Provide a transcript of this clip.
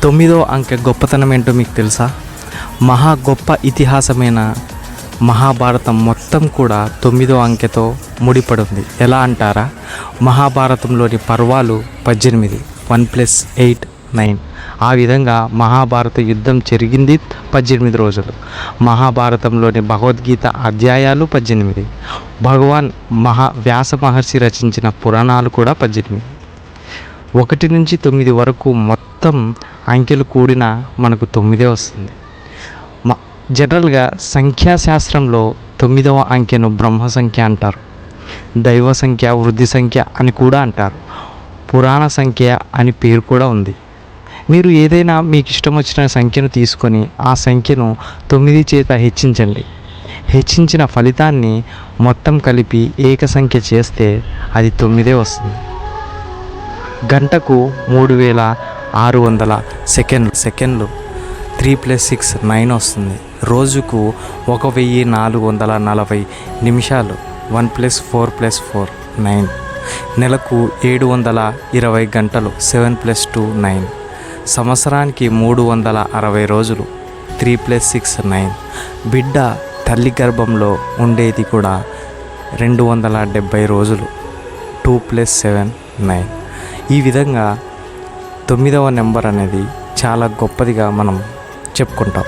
9వ అంకె గొప్పతనం ఏంటో మీకు తెలుసా? మహా గొప్ప ఇతిహాసమైన మహాభారతం మొత్తం కూడా 9వ అంకెతో ముడిపడి ఉంది. ఎలా అంటారా? మహాభారతంలోని పర్వాలు 18, 1 + 8 9. ఆ విధంగా మహాభారత యుద్ధం జరిగింది 18 రోజులు. మహాభారతంలోని భగవద్గీత అధ్యాయాలు 18. భగవాన్ వ్యాస మహర్షి రచించిన పురాణాలు కూడా 18. 1 నుంచి 9 వరకు మొత్తం అంకెలు కూడిన మనకు 9 వస్తుంది. జనరల్గా సంఖ్యాశాస్త్రంలో 9వ అంకెను బ్రహ్మ సంఖ్య అంటారు, దైవ సంఖ్య, వృద్ధి సంఖ్య అని కూడా అంటారు. పురాణ సంఖ్య అని పేరు కూడా ఉంది. మీరు ఏదైనా మీకు ఇష్టం వచ్చిన సంఖ్యను తీసుకొని ఆ సంఖ్యను 9 చేత హెచ్చించండి. హెచ్చించిన ఫలితాన్ని మొత్తం కలిపి ఏక సంఖ్య చేస్తే అది 9 వస్తుంది. గంటకు 3600 సెకండ్లు 3 + 6 9 వస్తుంది. రోజుకు 1440 నిమిషాలు 1 + 4 + 4 9. నెలకు 720 గంటలు 7 + 2 9. సంవత్సరానికి 360 రోజులు 3 + 6 9. బిడ్డ తల్లి గర్భంలో ఉండేది కూడా 270 రోజులు 2 + 7 9. ఈ విధంగా 9వ నెంబర్ అనేది చాలా గొప్పదిగా మనం చెప్పుకుంటాం.